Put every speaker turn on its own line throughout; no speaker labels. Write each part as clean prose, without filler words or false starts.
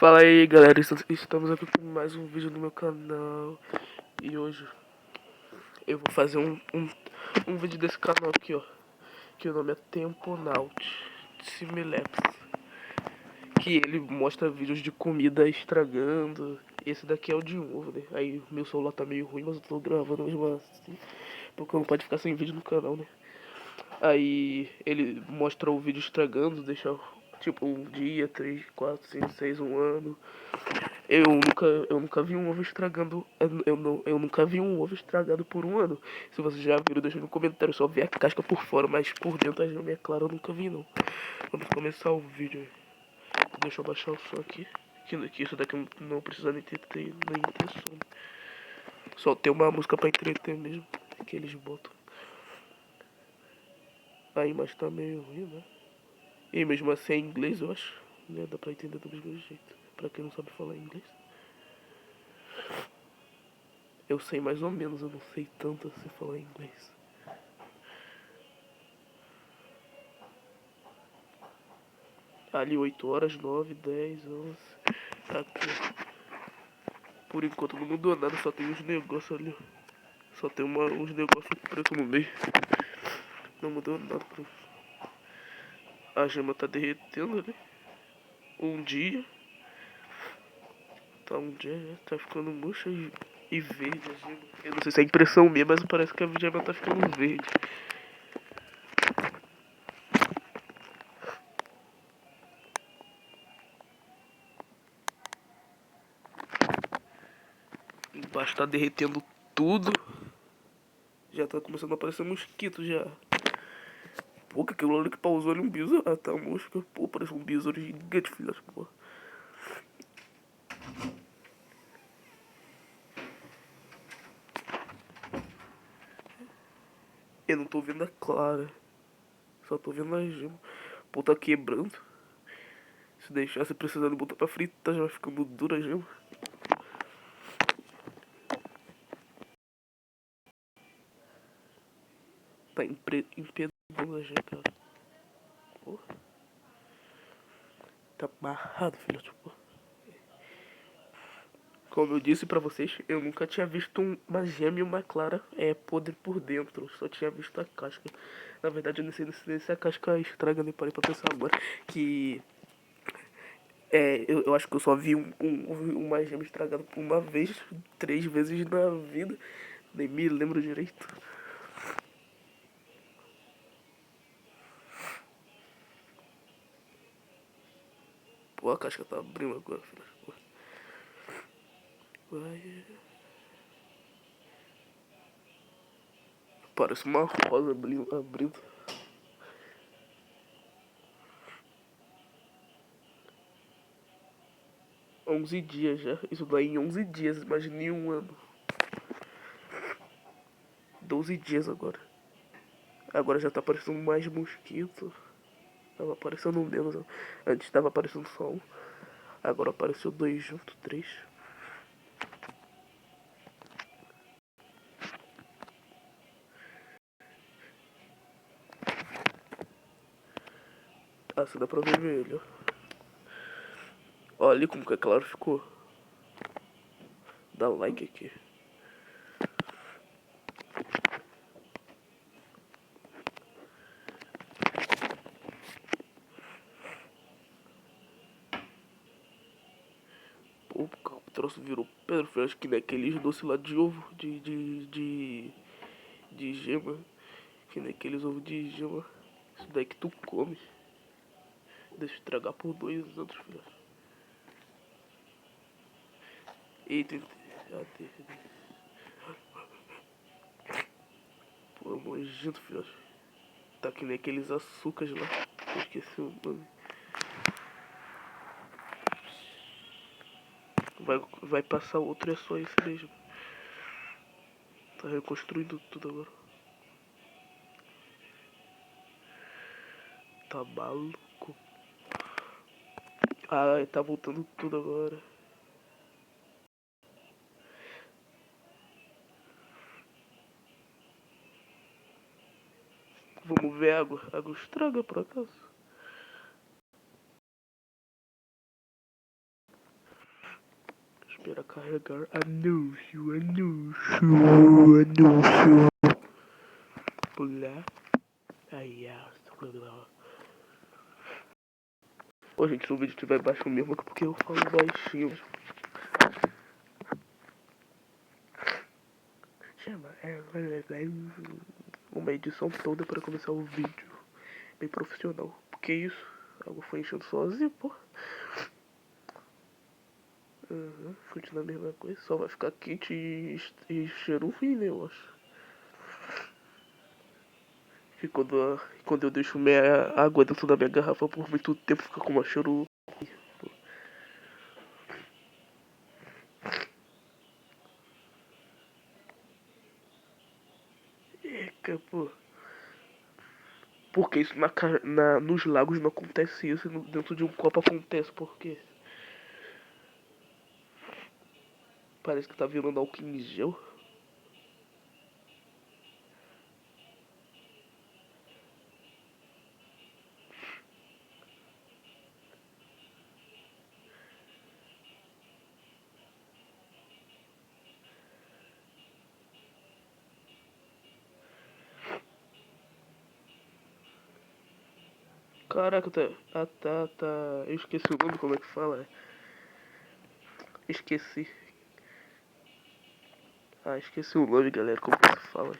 Fala aí galera, estamos aqui com mais um vídeo no meu canal. E hoje eu vou fazer um vídeo desse canal aqui, ó, que o nome é Temponaut Similapse, que ele mostra vídeos de comida estragando. Esse daqui é o de ovo, né? Aí meu celular tá meio ruim, mas eu tô gravando mesmo assim, porque não pode ficar sem vídeo no canal, né? Aí ele mostra o vídeo estragando, deixa tipo um dia, 3, 4, 5, 6, um ano. Eu nunca vi um ovo estragando. Eu nunca vi um ovo estragado por um ano. Se vocês já viram, deixa no comentário. Só ver a casca por fora, mas por dentro a gema é clara, eu nunca vi não. Vamos começar o vídeo. Deixa eu baixar o som aqui. Que isso daqui não precisa nem ter som. Só tem uma música pra entreter mesmo. Que eles botam. Aí, mas tá meio ruim, né? E mesmo assim é em inglês, eu acho. Né? Dá pra entender do mesmo jeito. Pra quem não sabe falar inglês. Eu sei mais ou menos, eu não sei tanto assim falar inglês. Ali 8 horas, 9, 10, 11. Aqui. Por enquanto não mudou nada, só tem uns negócios ali. Só tem uns negócios preto no meio. Não mudou nada. A gema tá derretendo ali. Um dia. Tá um dia já. Tá ficando murcha e verde a gema. Eu não sei se é impressão minha, mas parece que a gema tá ficando verde. Embaixo tá derretendo tudo. Já tá começando a aparecer mosquito já. Pô, que aquilo ali que pausou ali um besouro. Ah, tá mosca. Pô, parece um besouro gigante, filha da porra. Eu não tô vendo a clara. Só tô vendo a gema. Pô, tá quebrando. Se deixasse precisando botar pra fritar, já vai ficando dura a gema. Tá impedando a gema, cara. Porra. Tá amarrado, filha da porra. Como eu disse pra vocês, eu nunca tinha visto uma gema e uma clara podre por dentro. Só tinha visto a casca. Na verdade, eu não sei se a casca estraga, nem parei pra pensar agora. Que eu acho que eu só vi uma gema estragada por uma vez, 3 vezes na vida. Nem me lembro direito. Pô, a casca tá abrindo agora, filha. Vai. Parece uma rosa abrindo. Onze dias já. Isso daí em 11 dias, imagine em um ano. 12 dias agora. Agora já tá aparecendo mais mosquito. Tava aparecendo menos. Antes tava aparecendo só um. Agora apareceu 2 juntos, 3. Ah, você dá pra ver melhor. Olha ali como que é claro ficou. Dá like aqui. Pô, o troço virou pedra. Foi acho que naqueles doces lá de ovo. De gema. Que naqueles ovos de gema. Isso daí que tu come. Deixa eu estragar por 2 anos, filho. Eita, pô, nojento, filho. Tá que nem aqueles açúcares lá. Eu esqueci o nome. Vai passar outro, é só esse mesmo. Tá reconstruindo tudo agora. Tá maluco. Ah, tá voltando tudo agora. Vamos ver água. Água estraga por acaso. Espera carregar. Anúncio. Pular. Aí, Ô, gente, se o vídeo estiver baixo mesmo, é porque eu falo baixinho. Chama. Uma edição toda para começar o vídeo. Bem profissional. Porque isso? Algo foi enchendo sozinho, pô. Continua a mesma coisa. Só vai ficar quente e cheiro ruim, né, eu acho. E quando eu deixo minha água dentro da minha garrafa por muito tempo, fica com um cheiro. Eca, pô. Porque isso nos lagos não acontece isso, e dentro de um copo acontece, por quê? Parece que tá virando álcool em gel. Caraca, tá. Ah, tá. Eu esqueci o nome, como é que fala? Esqueci. Ah, esqueci o nome, galera, como que se fala?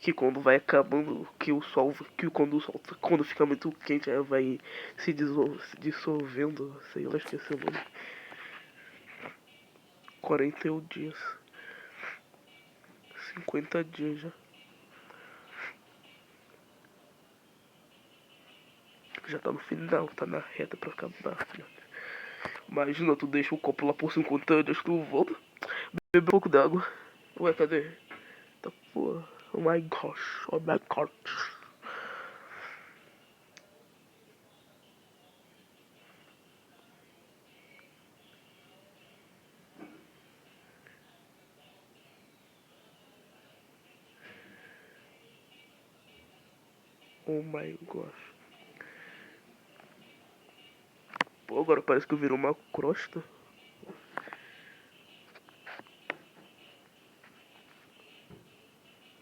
Que quando vai acabando, quando fica muito quente, aí vai se dissolvendo, sei lá, esqueci o nome. 41 dias. 50 dias já. Já tá no final, tá na reta pra acabar, filho. Imagina, tu deixa o copo lá por 50 dias, tu volta, bebe um pouco d'água. Ué, cadê? Tá porra. Oh my gosh, oh my god. Oh my gosh. Pô, agora parece que virou uma crosta.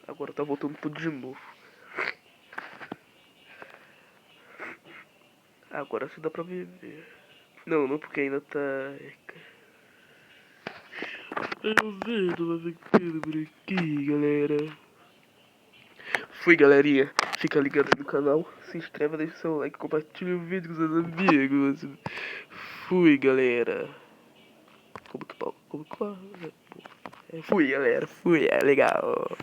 Agora tá voltando tudo de novo. Agora sim dá pra viver. Não, porque ainda tá. Eu vendo, vai ficando por aqui, galera. Fui, galerinha. Fica ligado aí no canal. Se inscreva, deixa seu like, compartilha o vídeo com seus amigos. Fui, galera. Como que fala? Fui, galera. Fui, é legal.